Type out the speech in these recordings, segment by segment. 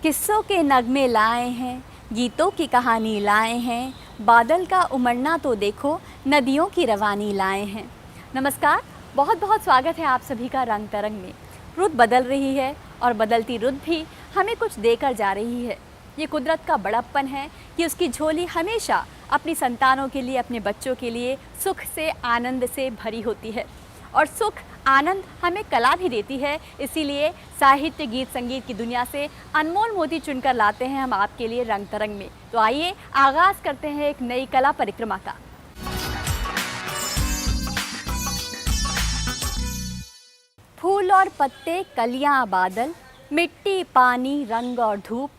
किस्सों के नगमे लाए हैं, गीतों की कहानी लाए हैं, बादल का उमड़ना तो देखो, नदियों की रवानी लाए हैं। नमस्कार, बहुत बहुत स्वागत है आप सभी का रंग तरंग में। रुत बदल रही है और बदलती रुत भी हमें कुछ देकर जा रही है। ये कुदरत का बड़प्पन है कि उसकी झोली हमेशा अपनी संतानों के लिए, अपने बच्चों के लिए सुख से, आनंद से भरी होती है। और सुख, आनंद हमें कला भी देती है। इसीलिए साहित्य, गीत, संगीत की दुनिया से अनमोल मोती चुनकर लाते हैं हम आपके लिए रंग तरंग में। तो आइए आगाज करते हैं एक नई कला परिक्रमा का। फूल और पत्ते, कलियां, बादल, मिट्टी, पानी, रंग और धूप,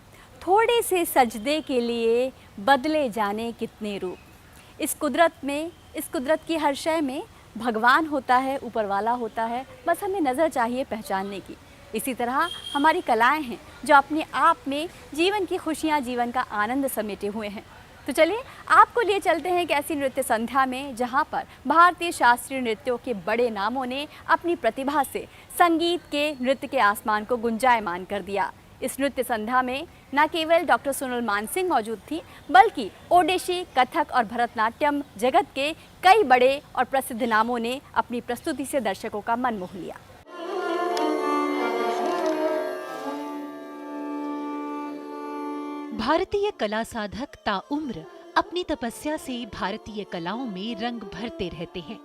थोड़े से सजदे के लिए बदले जाने कितने रूप। इस कुदरत में, इस कुदरत की हर शय में भगवान होता है, ऊपर वाला होता है, बस हमें नज़र चाहिए पहचानने की। इसी तरह हमारी कलाएं हैं जो अपने आप में जीवन की खुशियाँ, जीवन का आनंद समेटे हुए हैं। तो चलिए आपको लिए चलते हैं एक ऐसी नृत्य संध्या में जहाँ पर भारतीय शास्त्रीय नृत्यों के बड़े नामों ने अपनी प्रतिभा से संगीत के, नृत्य के आसमान को गुंजायमान कर दिया। इस नृत्य संध्या में न केवल डॉक्टर सोनल मानसिंह मौजूद थी, बल्कि ओडिशी, कथक और भरतनाट्यम जगत के कई बड़े और प्रसिद्ध नामों ने अपनी प्रस्तुति से दर्शकों का मन मोह लिया। भारतीय कला साधक ताउम्र अपनी तपस्या से भारतीय कलाओं में रंग भरते रहते हैं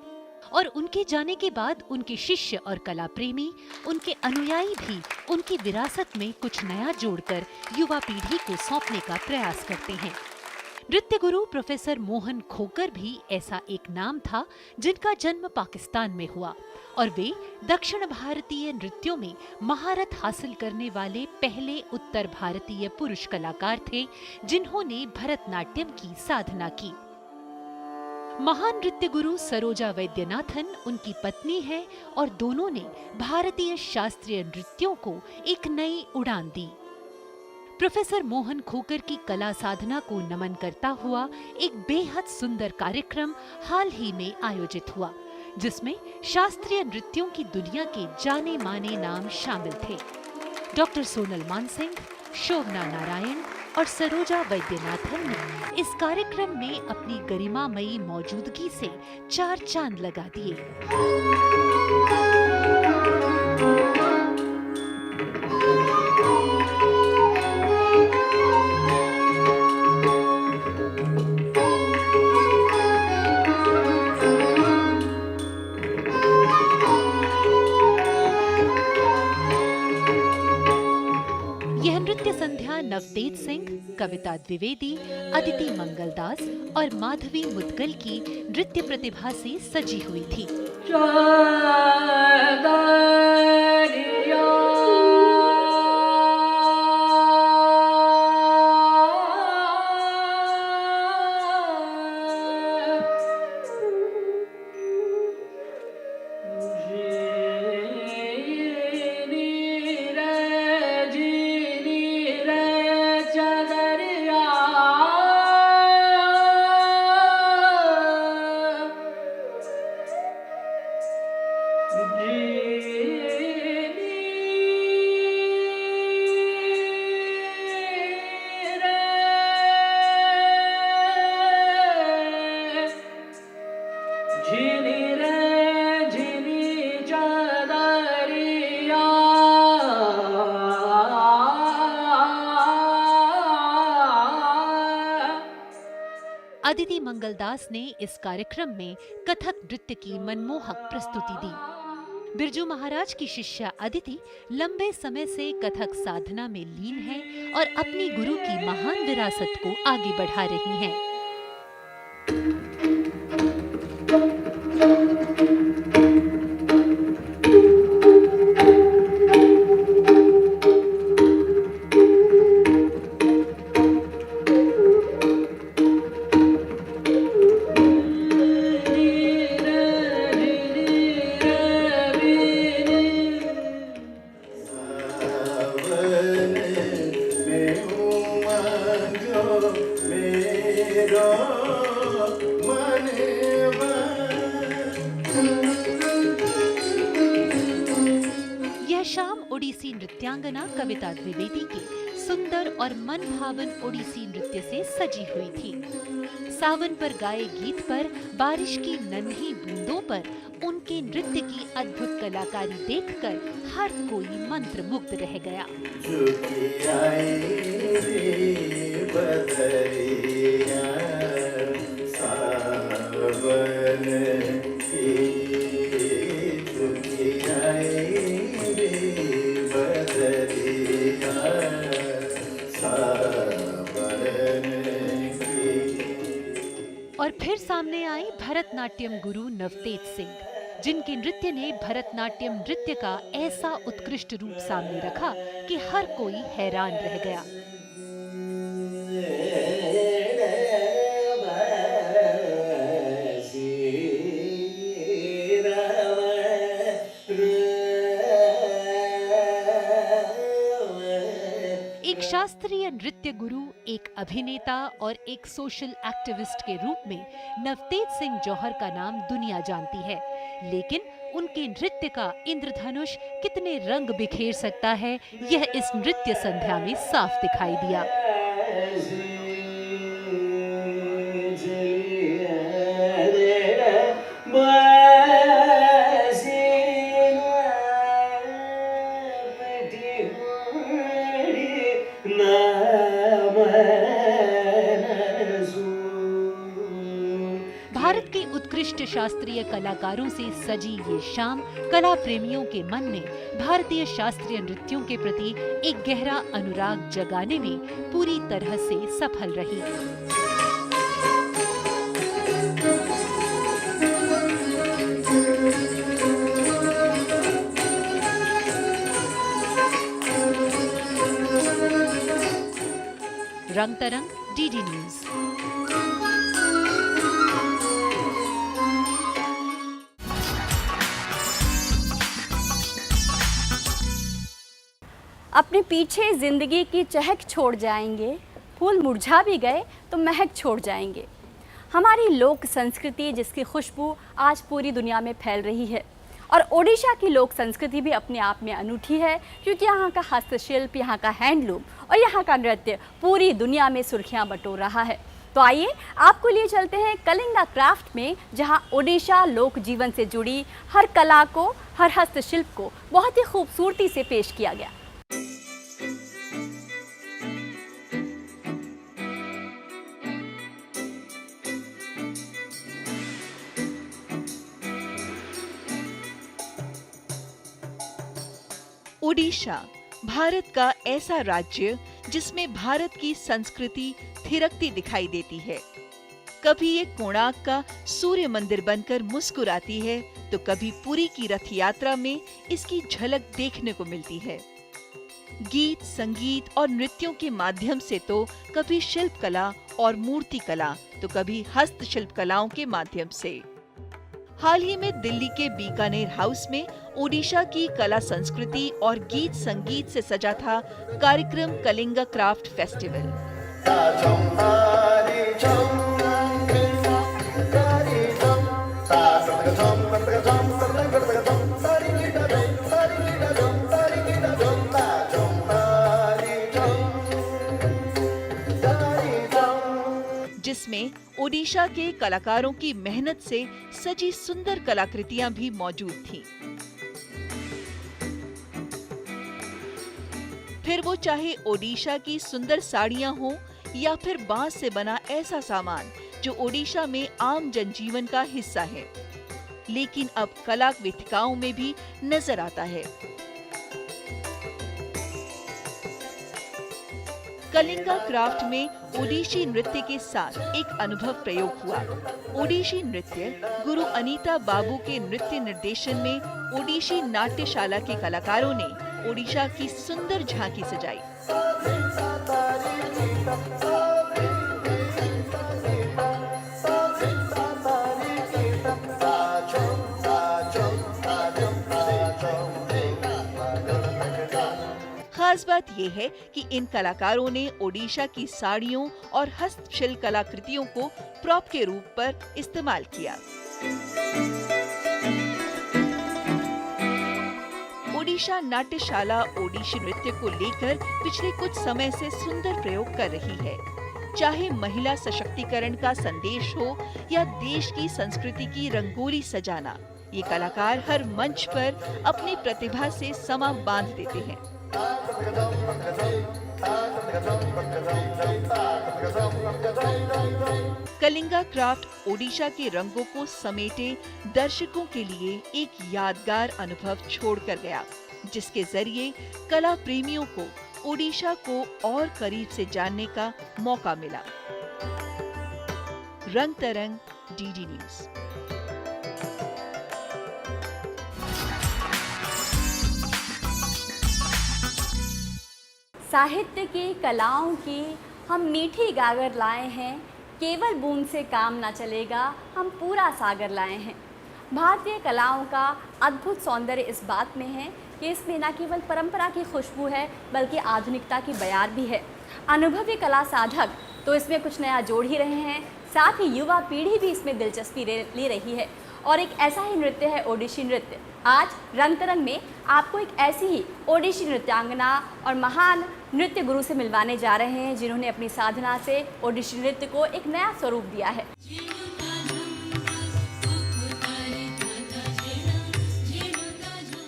और उनके जाने के बाद उनके शिष्य और कला प्रेमी, उनके अनुयायी भी उनकी विरासत में कुछ नया जोड़कर युवा पीढ़ी को सौंपने का प्रयास करते हैं। नृत्य गुरु प्रोफेसर मोहन खोकर भी ऐसा एक नाम था जिनका जन्म पाकिस्तान में हुआ और वे दक्षिण भारतीय नृत्यों में महारत हासिल करने वाले पहले उत्तर भारतीय पुरुष कलाकार थे जिन्होंने भरतनाट्यम की साधना की। महान नृत्य गुरु सरोजा वैद्यनाथन उनकी पत्नी है और दोनों ने भारतीय शास्त्रीय नृत्यों को एक नई उड़ान दी। प्रोफेसर मोहन खोकर की कला साधना को नमन करता हुआ एक बेहद सुंदर कार्यक्रम हाल ही में आयोजित हुआ जिसमें शास्त्रीय नृत्यों की दुनिया के जाने माने नाम शामिल थे। डॉक्टर सोनल मानसिंह, शोभना नारायण और सरोजा वैद्यनाथन ने इस कार्यक्रम में अपनी गरिमामयी मौजूदगी से चार चांद लगा दिए। यह नृत्य संध्या नवतेज सिंह, कविता द्विवेदी, अदिति मंगलदास और माधवी मुदगल की नृत्य प्रतिभा से सजी हुई थी। अदिति मंगलदास ने इस कार्यक्रम में कथक नृत्य की मनमोहक प्रस्तुति दी। बिरजू महाराज की शिष्या अदिति लंबे समय से कथक साधना में लीन है और अपनी गुरु की महान विरासत को आगे बढ़ा रही हैं। यह शाम ओडिसी नृत्यांगना कविता द्विवेदी के सुंदर और मनभावन ओडिसी नृत्य से सजी हुई थी। सावन पर गाए गीत पर बारिश की नन्ही बूंदों पर उनके नृत्य की अद्भुत कलाकारी देखकर हर कोई मंत्रमुग्ध रह गया। और फिर सामने आई भरतनाट्यम गुरु नवतेज सिंह, जिनके नृत्य ने भरतनाट्यम नृत्य का ऐसा उत्कृष्ट रूप सामने रखा कि हर कोई हैरान रह गया। एक शास्त्रीय नृत्य गुरु, एक अभिनेता और एक सोशल एक्टिविस्ट के रूप में नवतेज सिंह जौहर का नाम दुनिया जानती है, लेकिन उनके नृत्य का इंद्रधनुष कितने रंग बिखेर सकता है, यह इस नृत्य संध्या में साफ दिखाई दिया। भारत के उत्कृष्ट शास्त्रीय कलाकारों से सजी ये शाम कला प्रेमियों के मन में भारतीय शास्त्रीय नृत्यों के प्रति एक गहरा अनुराग जगाने में पूरी तरह से सफल रही। रंग तरंग, डीडी न्यूज। अपने पीछे जिंदगी की चहक छोड़ जाएंगे, फूल मुरझा भी गए तो महक छोड़ जाएंगे। हमारी लोक संस्कृति जिसकी खुशबू आज पूरी दुनिया में फैल रही है, और ओडिशा की लोक संस्कृति भी अपने आप में अनूठी है, क्योंकि यहाँ का हस्तशिल्प, यहाँ का हैंडलूम और यहाँ का नृत्य पूरी दुनिया में सुर्खियाँ बटोर रहा है। तो आइए आपको लिए चलते हैं कलिंगा क्राफ्ट में, जहाँ ओडिशा लोक जीवन से जुड़ी हर कला को, हर हस्तशिल्प को बहुत ही खूबसूरती से पेश किया गया। ओडिशा भारत का ऐसा राज्य जिसमें भारत की संस्कृति थिरकती दिखाई देती है। कभी ये कोणार्क का सूर्य मंदिर बनकर मुस्कुराती है, तो कभी पुरी की रथ यात्रा में इसकी झलक देखने को मिलती है। गीत, संगीत और नृत्यों के माध्यम से तो कभी शिल्प कला और मूर्ति कला, तो कभी हस्तशिल्प कलाओं के माध्यम से। हाल ही में दिल्ली के बीकानेर हाउस में ओडिशा की कला संस्कृति और गीत संगीत से सजा था कार्यक्रम कलिंगा क्राफ्ट फेस्टिवल। जिसमें ओडिशा के कलाकारों की मेहनत से सजी सुंदर कलाकृतियां भी मौजूद थीं। फिर वो चाहे ओडिशा की सुंदर साड़ियां हों या फिर बांस से बना ऐसा सामान जो ओडिशा में आम जनजीवन का हिस्सा है, लेकिन अब कला वेदिकाओं में भी नजर आता है। कलिंगा क्राफ्ट में ओडिशी नृत्य के साथ एक अनुभव प्रयोग हुआ। ओडिशी नृत्य गुरु अनीता बाबू के नृत्य निर्देशन में ओडिशी नाट्यशाला के कलाकारों ने ओडिशा की सुंदर झांकी सजाई। खास बात यह है कि इन कलाकारों ने ओडिशा की साड़ियों और हस्तशिल्प कलाकृतियों को प्रॉप के रूप पर इस्तेमाल किया। ओडिशा नाट्यशाला ओडिशी नृत्य को लेकर पिछले कुछ समय से सुंदर प्रयोग कर रही है। चाहे महिला सशक्तिकरण का संदेश हो या देश की संस्कृति की रंगोली सजाना, ये कलाकार हर मंच पर अपनी प्रतिभा से समा बांध देते हैं। कलिंगा क्राफ्ट ओडिशा के रंगों को समेटे दर्शकों के लिए एक यादगार अनुभव छोड़कर गया, जिसके जरिए कला प्रेमियों को ओडिशा को और करीब से जानने का मौका मिला। रंग तरंग, डीडी न्यूज। साहित्य की कलाओं की हम मीठी गागर लाए हैं, केवल बूंद से काम ना चलेगा, हम पूरा सागर लाए हैं। भारतीय कलाओं का अद्भुत सौंदर्य इस बात में है कि इसमें न केवल परंपरा की खुशबू है बल्कि आधुनिकता की बयार भी है। अनुभवी कला साधक तो इसमें कुछ नया जोड़ ही रहे हैं, साथ ही युवा पीढ़ी भी इसमें दिलचस्पी ले रही है और एक ऐसा ही नृत्य है ओडिशी नृत्य। आज रंग तरंग में आपको एक ऐसी ही ओडिशी नृत्यांगना और महान नृत्य गुरु से मिलवाने जा रहे हैं, जिन्होंने अपनी साधना से ओडिशी नृत्य को एक नया स्वरूप दिया है।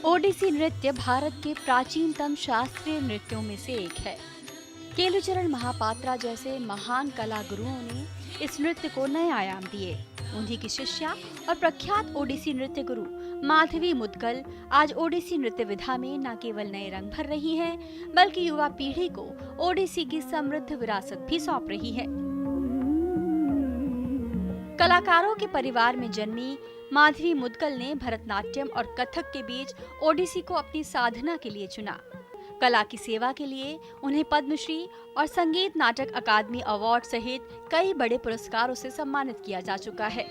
ओडिसी नृत्य भारत के प्राचीनतम शास्त्रीय नृत्यों में से एक है। केलुचरण महापात्रा जैसे महान कला गुरुओं ने इस नृत्य को नए आयाम दिए। उन्हीं की शिष्या और प्रख्यात ओडिसी नृत्य गुरु माधवी मुदगल आज ओडिसी नृत्य विधा में न केवल नए रंग भर रही हैं, बल्कि युवा पीढ़ी को ओडिसी की समृद्ध विरासत भी सौंप रही है। कलाकारों के परिवार में जन्मी माधवी मुदगल ने भरतनाट्यम और कथक के बीच ओडिसी को अपनी साधना के लिए चुना। कला की सेवा के लिए उन्हें पद्मश्री और संगीत नाटक अकादमी अवार्ड सहित कई बड़े पुरस्कारों से सम्मानित किया जा चुका है।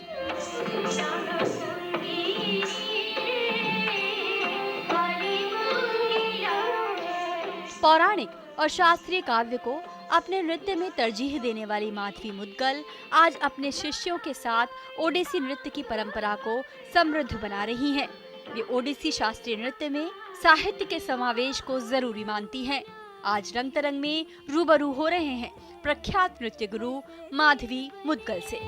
पौराणिक और शास्त्रीय काव्य को अपने नृत्य में तरजीह देने वाली माधवी मुदगल आज अपने शिष्यों के साथ ओडिसी नृत्य की परंपरा को समृद्ध बना रही हैं। वे ओडिसी शास्त्रीय नृत्य में साहित्य के समावेश को जरूरी मानती हैं। आज रंग तरंग में रूबरू हो रहे हैं प्रख्यात नृत्य गुरु माधवी मुदगल से।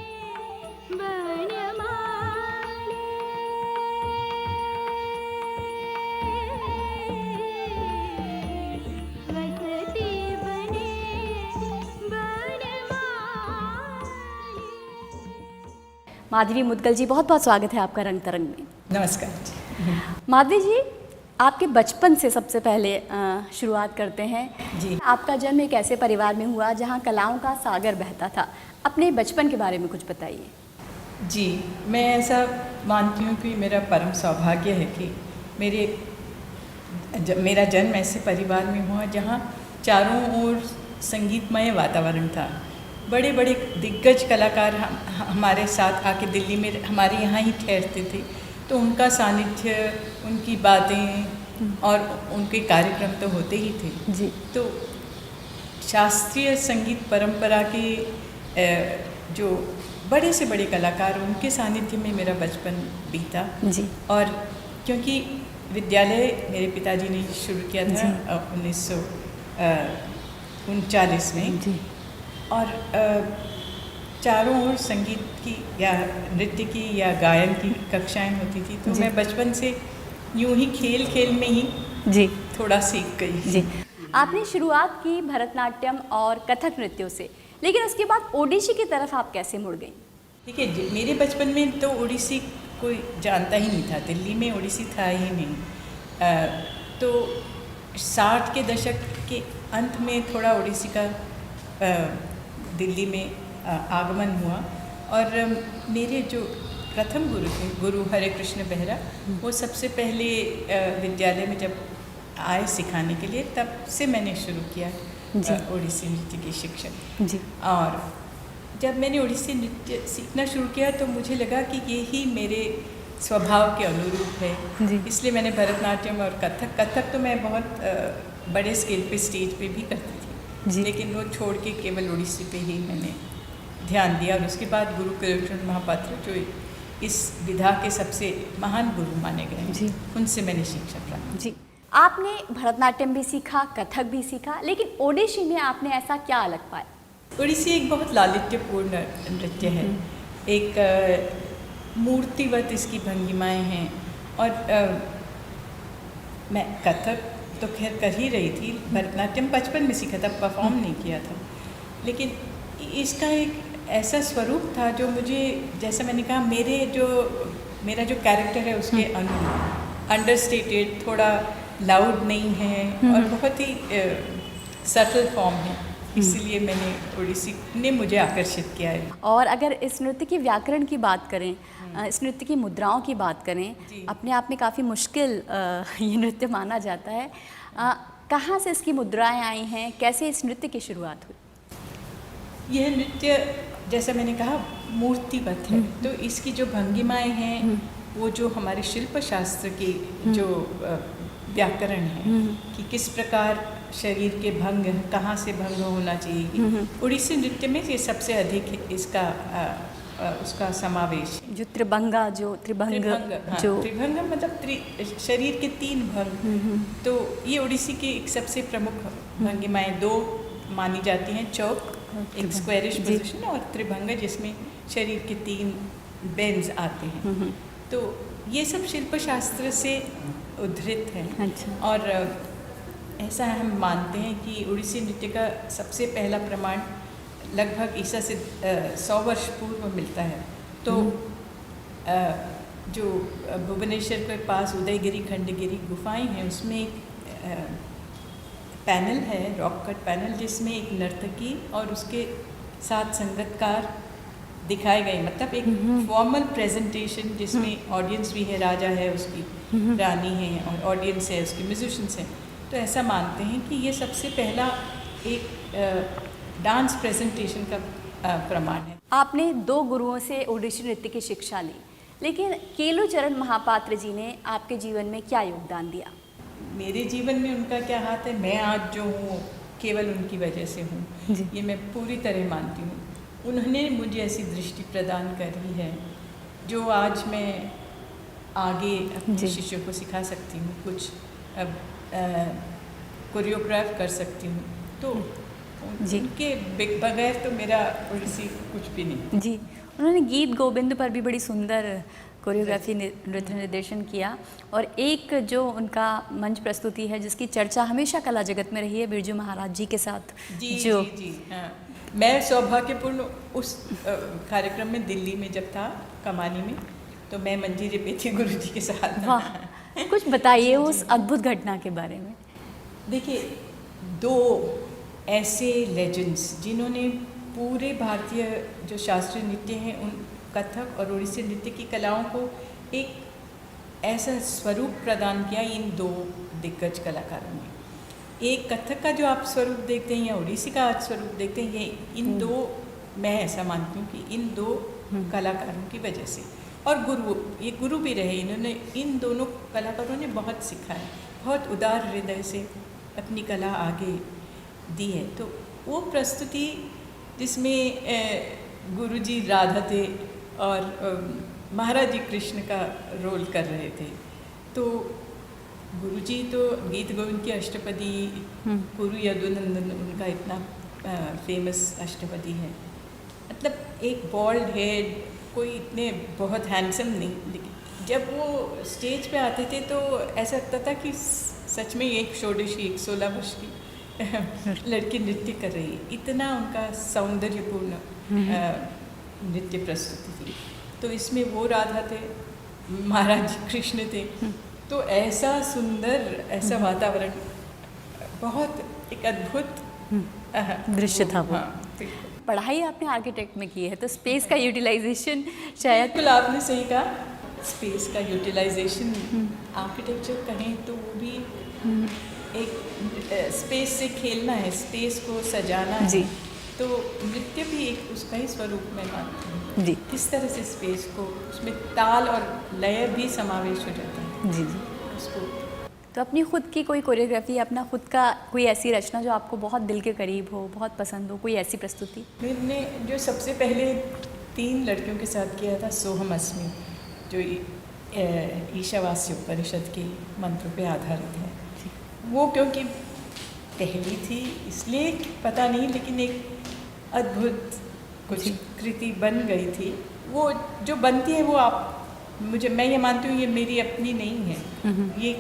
माधवी मुदगल जी, बहुत बहुत स्वागत है आपका रंग तरंग में। नमस्कार माधवी जी, आपके बचपन से सबसे पहले शुरुआत करते हैं जी। आपका जन्म एक ऐसे परिवार में हुआ जहां कलाओं का सागर बहता था। अपने बचपन के बारे में कुछ बताइए। जी, मैं ऐसा मानती हूँ कि मेरा परम सौभाग्य है कि मेरा जन्म ऐसे परिवार में हुआ जहाँ चारों ओर संगीतमय वातावरण था। बड़े बड़े दिग्गज कलाकार हमारे साथ आके दिल्ली में हमारे यहाँ ही ठहरते थे, तो उनका सानिध्य, उनकी बातें और उनके कार्यक्रम तो होते ही थे जी। तो शास्त्रीय संगीत परंपरा के जो बड़े से बड़े कलाकार, उनके सानिध्य में मेरा बचपन बीता जी। और क्योंकि विद्यालय मेरे पिताजी ने शुरू किया था 1939 में जी। और चारों ओर संगीत की या नृत्य की या गायन की कक्षाएं होती थी, तो मैं बचपन से यूं ही खेल खेल में ही जी थोड़ा सीख गई। जी। आपने शुरुआत की भरतनाट्यम और कथक नृत्यों से, लेकिन उसके बाद ओडिसी की तरफ आप कैसे मुड़ गई? देखिए, मेरे बचपन में तो ओडिसी कोई जानता ही नहीं था, दिल्ली में ओडिसी था ही नहीं। तो 60 के दशक के अंत में थोड़ा ओडिसी का दिल्ली में आगमन हुआ और मेरे जो प्रथम गुरु थे, गुरु हरे कृष्ण बेहरा, वो सबसे पहले विद्यालय में जब आए सिखाने के लिए, तब से मैंने शुरू किया ओडिसी नृत्य की शिक्षण जी। और जब मैंने ओडिसी नृत्य सीखना शुरू किया तो मुझे लगा कि ये ही मेरे स्वभाव के अनुरूप है जी। इसलिए मैंने भरतनाट्यम और कथक तो मैं बहुत बड़े स्केल पे स्टेज पे भी करती थी, लेकिन वो छोड़ के केवल ओडिसी पे ही मैंने ध्यान दिया। और उसके बाद गुरु केलुचरण महापात्र, जो इस विधा के सबसे महान गुरु माने गए हैं, उनसे मैंने शिक्षा प्राप्त। जी। आपने भरतनाट्यम भी सीखा, कथक भी सीखा, लेकिन ओडिसी में आपने ऐसा क्या अलग पाया? ओडिसी एक बहुत लालित्यपूर्ण नृत्य है। एक मूर्तिवत इसकी भंगिमाएं हैं। और मैं कथक तो खैर कर ही रही थी, भरतनाट्यम बचपन में सीखा था, परफॉर्म नहीं किया था। लेकिन इसका एक ऐसा स्वरूप था जो मुझे, जैसा मैंने कहा, मेरा जो कैरेक्टर है उसके अंडरस्टेटेड, थोड़ा लाउड नहीं है और बहुत ही सटल फॉर्म है, इसीलिए मैंने ओडिसी ने मुझे आकर्षित किया है। और अगर इस नृत्य की व्याकरण की बात करें, इस नृत्य की मुद्राओं की बात करें, अपने आप में काफ़ी मुश्किल ये नृत्य माना जाता है। कहाँ से इसकी मुद्राएं आई हैं, कैसे इस नृत्य की शुरुआत हुई? यह नृत्य, जैसा मैंने कहा, मूर्तिवत है। तो इसकी जो भंगिमाएं हैं वो जो हमारे शिल्प शास्त्र की जो व्याकरण है कि किस प्रकार शरीर के भंग, कहाँ से भंग होना चाहिए, ओडिसी नृत्य में ये सबसे अधिक इसका उसका समावेश है। जो त्रिभंगा, जो त्रिभंग, हाँ, जो त्रिभंग मतलब शरीर के 3 भंग। तो ये ओडिसी की एक सबसे प्रमुख भंगिमाएं 2 मानी जाती हैं, चौक, एक स्क्वायरिश पोजीशन, और त्रिभंग जिसमें शरीर के 3 बेंड्स आते हैं। तो ये सब शिल्प शास्त्र से उद्धृत है। अच्छा। और ऐसा हम मानते हैं कि ओडिसी नृत्य का सबसे पहला प्रमाण लगभग ईसा से 100 वर्ष पूर्व मिलता है। तो जो भुवनेश्वर के पास उदयगिरी खंडगिरी गुफाएं हैं, उसमें एक पैनल है, रॉक कट पैनल, जिसमें एक नर्तकी और उसके साथ संगतकार दिखाए गए, मतलब एक फॉर्मल प्रेजेंटेशन जिसमें ऑडियंस भी है, राजा है, उसकी रानी है, और ऑडियंस है, उसके म्यूजिशियंस हैं। तो ऐसा मानते हैं कि ये सबसे पहला एक डांस प्रेजेंटेशन का प्रमाण है। आपने 2 गुरुओं से ओडिसी नृत्य की शिक्षा ली, लेकिन केलुचरण महापात्र जी ने आपके जीवन में क्या योगदान दिया? मेरे जीवन में उनका क्या हाथ है? मैं आज जो हूँ केवल उनकी वजह से हूँ, ये मैं पूरी तरह मानती हूँ। उन्होंने मुझे ऐसी दृष्टि प्रदान करी है जो आज मैं आगे अपने शिष्यों को सिखा सकती हूँ, कुछ कोरियोग्राफ कर सकती हूँ। तो उनके बगैर तो मेरा ओडिसी कुछ भी नहीं। जी, उन्होंने गीत गोविंद पर भी बड़ी सुंदर कोरियोग्राफी नृत्य निर्देशन किया, और एक जो उनका मंच प्रस्तुति है जिसकी चर्चा हमेशा कला जगत में रही है, बिरजू महाराज जी के साथ। जी जो जी हाँ, मैं सौभाग्यपूर्ण उस कार्यक्रम में दिल्ली में जब था, कमानी में, तो मैं मंजीरे पे थी गुरु जी के साथ। वाह, कुछ बताइए उस अद्भुत घटना के बारे में। देखिए, 2 ऐसे लेजेंड्स जिन्होंने पूरे भारतीय जो शास्त्रीय नृत्य हैं, उन कथक और ओडिसी नृत्य की कलाओं को एक ऐसा स्वरूप प्रदान किया इन 2 दिग्गज कलाकारों ने। एक कथक का जो आप स्वरूप देखते हैं या ओडिसी का आप स्वरूप देखते हैं, ये इन 2, मैं ऐसा मानती हूँ कि इन 2 कलाकारों की वजह से, और ये गुरु भी रहे, इन्होंने, इन दोनों कलाकारों ने बहुत सिखाया, बहुत उदार हृदय से अपनी कला आगे दी है। तो वो प्रस्तुति जिसमें गुरुजी राधा थे और महाराज जी कृष्ण का रोल कर रहे थे, तो गुरुजी तो गीत गोविंद की अष्टपदी, गुरु यदुनंदन उनका इतना फेमस अष्टपदी है, मतलब एक बॉल्ड हेड, कोई इतने बहुत हैंडसम नहीं, लेकिन जब वो स्टेज पे आते थे तो ऐसा लगता था कि सच में एक षोडशी, एक 16 वर्ष की लड़की नृत्य कर रही है, इतना उनका सौंदर्यपूर्ण नृत्य प्रस्तुति थी। तो इसमें वो राधा थे, महाराज जी कृष्ण थे, तो ऐसा सुंदर, ऐसा वातावरण, बहुत एक अद्भुत दृश्य था वो। हाँ, पढ़ाई आपने आर्किटेक्ट में की है, तो स्पेस का यूटिलाइजेशन शायद। बिल्कुल आपने सही कहा, स्पेस का यूटिलाइजेशन, आर्किटेक्चर कहें तो वो भी एक स्पेस से खेलना है, स्पेस को सजाना है। जी। तो नृत्य भी एक उसका ही स्वरूप मैं मानती हूँ। जी। किस तरह से स्पेस को, उसमें ताल और लय भी समावेश हो जाता है। जी जी। उसको तो अपनी खुद की कोई कोरियोग्राफी, अपना खुद का कोई ऐसी रचना जो आपको बहुत दिल के करीब हो, बहुत पसंद हो, कोई ऐसी प्रस्तुति? मैंने जो सबसे पहले 3 लड़कियों के साथ किया था, सोहम अस्मि, जो ईशावास्य उपनिषद के मंत्र पे आधारित है। वो क्योंकि पहली थी इसलिए पता नहीं, लेकिन एक अद्भुत कुछ कृति बन गई थी। वो जो बनती है वो मैं ये मानती हूँ ये मेरी अपनी नहीं है, ये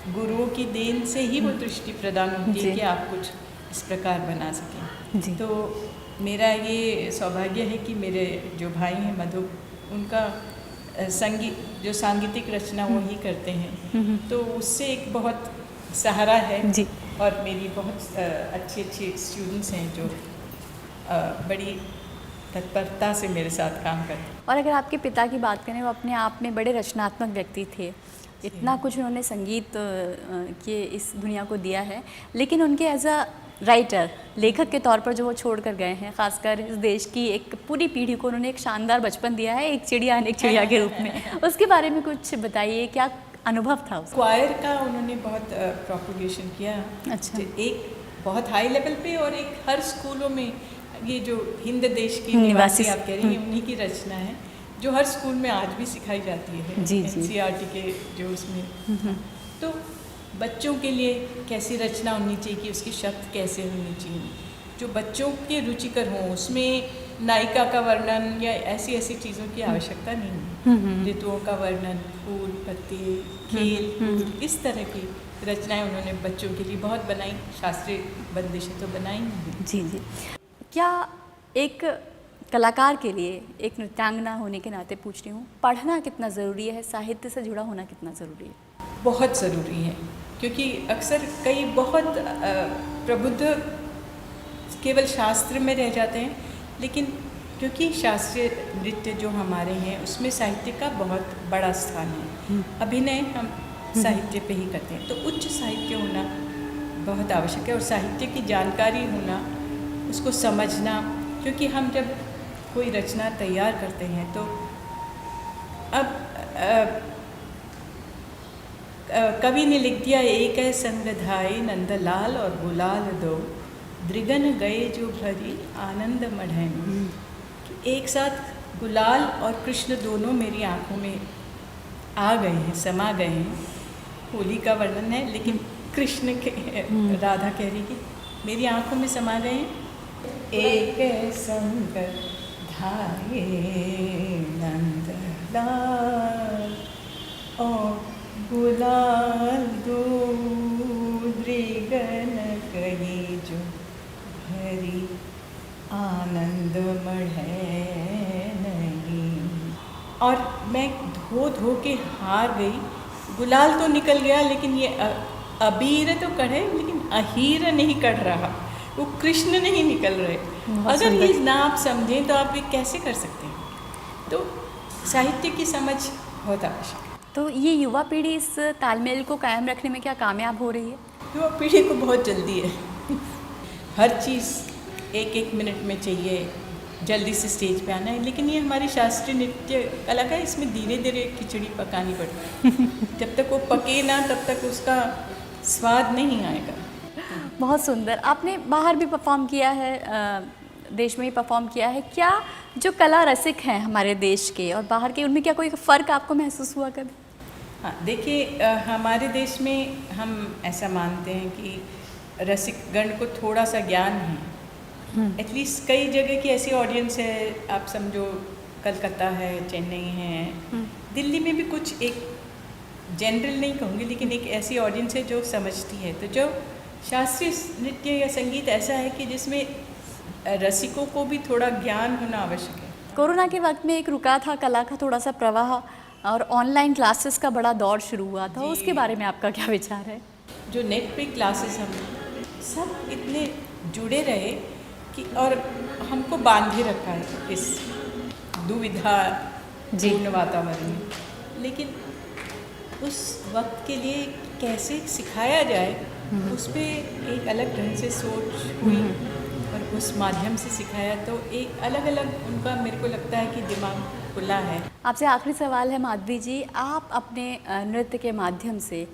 गुरुओं की देन से ही वो दृष्टि प्रदान होती है कि आप कुछ इस प्रकार बना सकें। तो मेरा ये सौभाग्य है कि मेरे जो भाई हैं मधु, उनका जो सांगीतिक रचना वो ही करते हैं, तो उससे एक बहुत सहारा है जी। और मेरी बहुत अच्छे स्टूडेंट्स हैं जो बड़ी तत्परता से मेरे साथ काम करते हैं। और अगर आपके पिता की बात करें, वो अपने आप में बड़े रचनात्मक व्यक्ति थे, इतना कुछ उन्होंने संगीत के इस दुनिया को दिया है, लेकिन उनके एज अ राइटर, लेखक के तौर पर जो वो छोड़ कर गए हैं, ख़ासकर इस देश की एक पूरी पीढ़ी को उन्होंने एक शानदार बचपन दिया है, एक चिड़िया अनेक चिड़िया के रूप में। उसके बारे में कुछ बताइए, क्या अनुभव था उसका? क्वायर का उन्होंने बहुत प्रोपगेशन किया। अच्छा। एक बहुत हाई लेवल पे और एक हर स्कूलों में, ये जो हिंद देश की निवासी आप कह रही हैं, उन्हीं की रचना है जो हर स्कूल में आज भी सिखाई जाती है, NCERT के जो उसमें। तो बच्चों के लिए कैसी रचना होनी चाहिए कि उसके शब्द कैसे होने चाहिए जो बच्चों के रुचिकर हों, उसमें नायिका का वर्णन या ऐसी चीज़ों की आवश्यकता नहीं है। ऋतुओं का वर्णन, फूल पत्ते, खेल, इस तरह की रचनाएं उन्होंने बच्चों के लिए बहुत बनाई। शास्त्रीय बंदिशें तो बनाई नहीं। जी जी। क्या एक कलाकार के लिए, एक नृत्यांगना होने के नाते पूछ रही हूँ, पढ़ना कितना ज़रूरी है, साहित्य से जुड़ा होना कितना ज़रूरी है? बहुत ज़रूरी है, क्योंकि अक्सर कई बहुत प्रबुद्ध केवल शास्त्र में रह जाते हैं, लेकिन क्योंकि शास्त्रीय नृत्य जो हमारे हैं उसमें साहित्य का बहुत बड़ा स्थान है। अभिनय हम साहित्य पे ही करते हैं, तो उच्च साहित्य होना बहुत आवश्यक है और साहित्य की जानकारी होना, उसको समझना, क्योंकि हम जब कोई रचना तैयार करते हैं तो अब कवि ने लिख दिया, एक है संग धाये नंदलाल और गुलाल दो, दृगन गए जो भरी आनंद मढ़ैन। एक साथ गुलाल और कृष्ण दोनों मेरी आंखों में आ गए हैं, समा गए हैं। होली का वर्णन है, लेकिन कृष्ण के, राधा कह रही कि मेरी आंखों में समा गए हैं। एक संग धाये नंदलाल और गुलाल दो, दृगन गए जो भरी आनंद मढ़ैन। और मैं धो के हार गई। गुलाल तो निकल गया, लेकिन ये अबीर तो कढ़े, लेकिन अहीर नहीं कढ़ रहा, वो कृष्ण नहीं निकल रहे। अगर ये ना आप समझें तो आप ये कैसे कर सकते हैं? तो साहित्य की समझ बहुत आवश्यक है। तो ये युवा पीढ़ी इस तालमेल को कायम रखने में क्या कामयाब हो रही है? युवा पीढ़ी को बहुत जल्दी है, हर चीज़ एक मिनट में चाहिए, जल्दी से स्टेज पे आना है। लेकिन ये हमारी शास्त्रीय नृत्य कला का, इसमें धीरे धीरे खिचड़ी पकानी पड़ती है। जब तक वो पके ना, तब तक उसका स्वाद नहीं आएगा। बहुत सुंदर। आपने बाहर भी परफॉर्म किया है, देश में ही परफॉर्म किया है। क्या जो कला रसिक हैं हमारे देश के और बाहर के, उनमें क्या कोई फ़र्क आपको महसूस हुआ कभी? हाँ, देखिए, हमारे देश में हम ऐसा मानते हैं कि रसिक गण को थोड़ा सा ज्ञान है। एटलीस्ट कई जगह की ऐसी ऑडियंस है, आप समझो कलकत्ता है, चेन्नई है, दिल्ली में भी कुछ, एक जनरल नहीं कहूँगी, लेकिन एक ऐसी ऑडियंस है जो समझती है। तो जो शास्त्रीय नृत्य या संगीत ऐसा है कि जिसमें रसिकों को भी थोड़ा ज्ञान होना आवश्यक है। कोरोना के वक्त में एक रुका था कला का थोड़ा सा प्रवाह, और ऑनलाइन क्लासेस का बड़ा दौर शुरू हुआ था, उसके बारे में आपका क्या विचार है? जो नेट पे क्लासेस, हम सब इतने जुड़े रहे कि, और हमको बांधे रखा है इस दुविधा पूर्ण वातावरण में। लेकिन उस वक्त के लिए कैसे सिखाया जाए, उस पर एक अलग ढंग से सोच हुई और उस माध्यम से सिखाया, तो एक अलग अलग उनका, मेरे को लगता है कि दिमाग खुला है। आपसे आखिरी सवाल है माधवी जी, आप अपने नृत्य के माध्यम से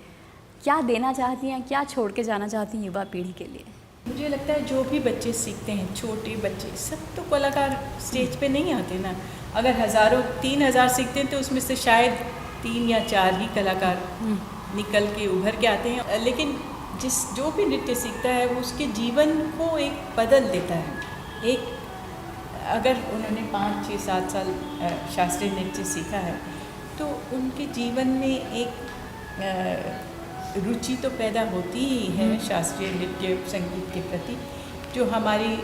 क्या देना चाहती हैं, क्या छोड़ के जाना चाहती हैं युवा पीढ़ी के लिए? मुझे लगता है जो भी बच्चे सीखते हैं, छोटे बच्चे, सब तो कलाकार स्टेज पे नहीं आते ना। अगर हज़ारों 3000 सीखते हैं तो उसमें से शायद 3 या 4 ही कलाकार निकल के उभर के आते हैं। लेकिन जो भी नृत्य सीखता है वो उसके जीवन को एक बदल देता है। एक अगर उन्होंने 5, 6, 7 साल शास्त्रीय नृत्य सीखा है तो उनके जीवन में एक रुचि तो पैदा होती ही है शास्त्रीय नृत्य संगीत के प्रति। जो हमारी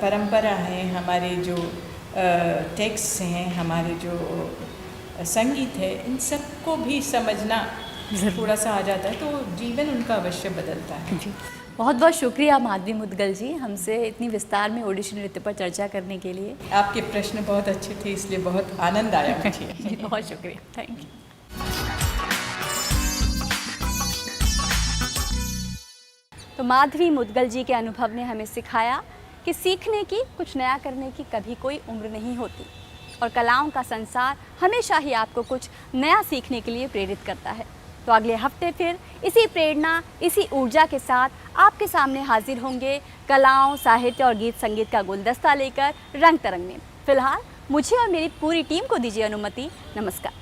परंपरा है, हमारे जो टेक्स्ट हैं, हमारे जो संगीत है, इन सबको भी समझना थोड़ा सा आ जाता है तो जीवन उनका अवश्य बदलता है। जी, बहुत बहुत शुक्रिया माधवी मुदगल जी, हमसे इतनी विस्तार में ओडिसी नृत्य पर चर्चा करने के लिए। आपके प्रश्न बहुत अच्छे थे, इसलिए बहुत आनंद आया मुझे। जी, बहुत शुक्रिया, थैंक यू। तो माधवी मुदगल जी के अनुभव ने हमें सिखाया कि सीखने की, कुछ नया करने की कभी कोई उम्र नहीं होती और कलाओं का संसार हमेशा ही आपको कुछ नया सीखने के लिए प्रेरित करता है। तो अगले हफ्ते फिर इसी प्रेरणा, इसी ऊर्जा के साथ आपके सामने हाजिर होंगे कलाओं, साहित्य और गीत संगीत का गुलदस्ता लेकर रंग तरंग में। फिलहाल मुझे और मेरी पूरी टीम को दीजिए अनुमति। नमस्कार।